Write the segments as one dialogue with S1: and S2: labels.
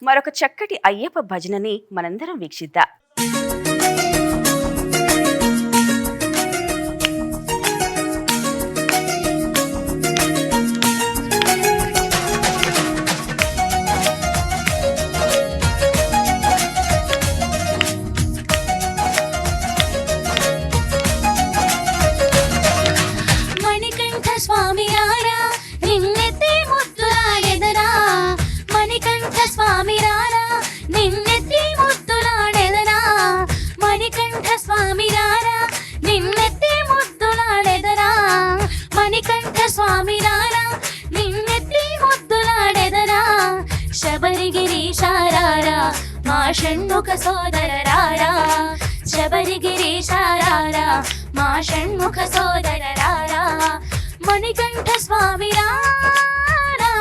S1: మరొక చక్కటి అయ్యప్ప భజనని మనందరం వీక్షిద్దాం.
S2: శబరిగిరీశారారా మా షణ్ముఖ సోదరరారా, శబరిగిరీశారారా మా షణ్ముఖ సోదరరారా, మణికంఠ స్వామి రారా.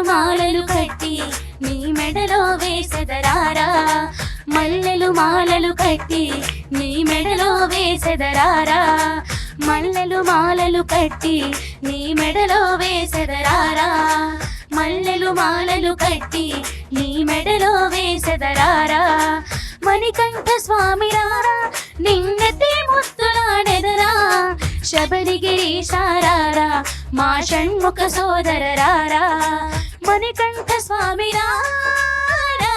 S2: మాలలు కట్టి నీ మెడలో వేసెదరారా, మల్లెలు మాలలు కట్టి నీ మెడలో వేసెదరారా, మల్లెలు మాలలు కట్టి నీ మెడలో వేసెదరారా, మల్లెలు మాలలు కట్టి నీ మెడలో వేసెదరారా, మణికంఠ స్వామి రారా నిన్నెత్తి ముద్దులాడెదరా, శబరిగిరీశారారా మా షణ్ముఖ సోదరరారా, మణికంఠ స్వామి రారా.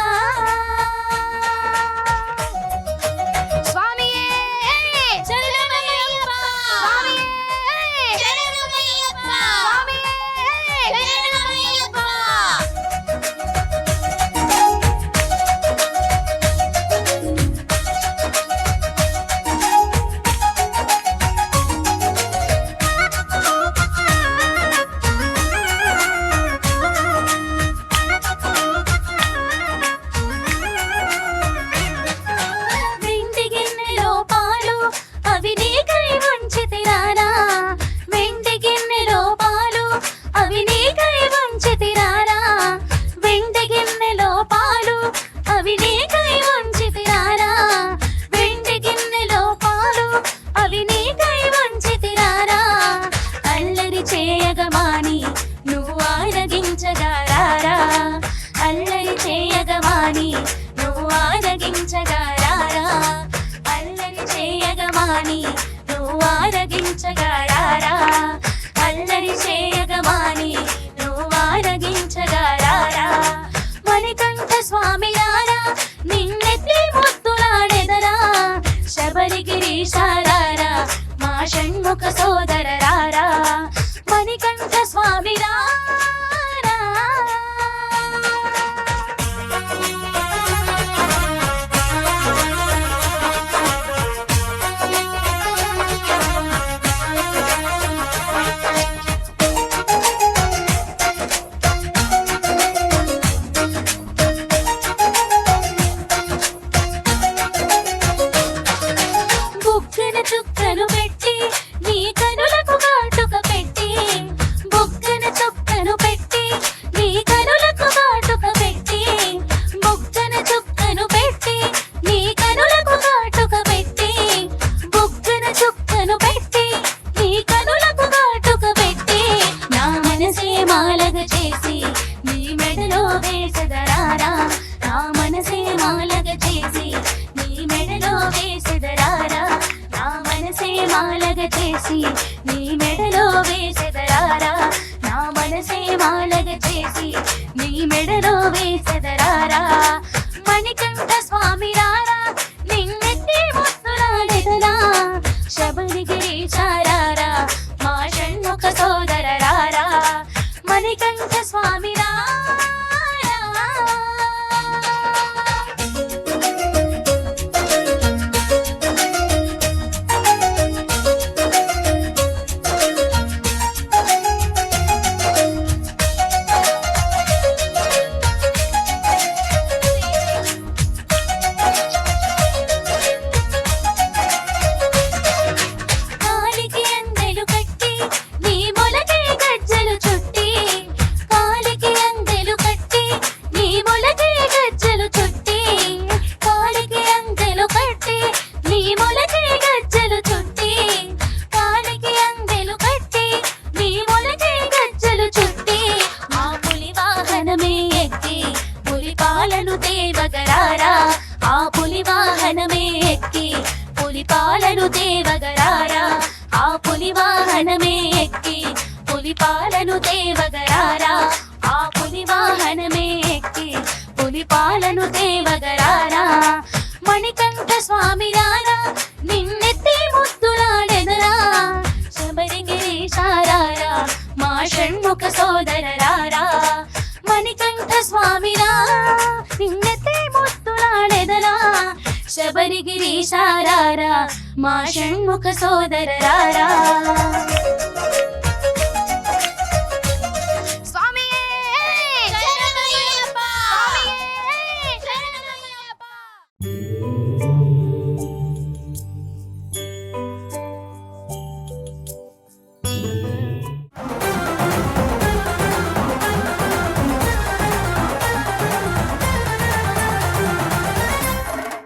S2: స్వామియే శరణమయ్యప్ప, స్వామియే శరణమయ్యప్ప, స్వామియే శరణమయ్యప్ప. చేయగమాని నువ్వు ఆరగించగారారా, అల్లరి చేయగమాని నువ్వు ఆరగించగారారా, అల్లరి చేయగమాని నువ్వు ఆరగించగారారా, అల్లరి చేయగమాని నువ్వు ఆరగించగారారా, మణికంఠ స్వామి రారా నిన్నెత్తి ముద్దులాడెదరా, శబరిగిరీశారారా మా షణ్ముఖ సోదరరారా, మణికంఠ స్వామి రారా. బుగ్గన చుక్కను పెట్టి నీ కనులకు కాటుక పెట్టి, బుగ్గన చుక్కను పెట్టి నీ కనులకు కాటుక పెట్టి, బుగ్గన చుక్కను పెట్టి నీ కనులకు కాటుక పెట్టి, బుగ్గన చుక్కను పెట్టి నీ కనులకు కాటుక పెట్టి, నా మనసే మాలగ చేసి నీ మెడలో వేసెదరారా, నా మనసే మాలగ చేసి నీ మెడలో వేసెదరారా, నా మనసే మాలగ చేసి నీ మెడలో వేసెదరారా, నా మనసే మాలగ చేసి నీ మెడలో వేసెదరారా, మణికంఠ స్వామి రారా నిన్నెత్తి ముద్దులాడెదరా, శబరిగిరీశారారా మా షణ్ముఖ సోదరరారా, మణికంఠ స్వామి రారా. పులిపాలను తేవగరారా ఆ పులి వాహనమే ఎక్కి పులిపాలను తేవగరారా ఆ పులి వాహనమే ఎక్కి పులిపాలను తేవగరారా మణికంఠ స్వామి రారా నిన్నెత్తి ముద్దులాడెదరా శబరిగిరీశారారా మా షణ్ముఖ సోదర రారా మణికంఠ స్వామి రారా నిన్నెత్తి ముద్దులాడెదరా శబరిగిరీశారారా మా షణ్ముఖ సోదర రారా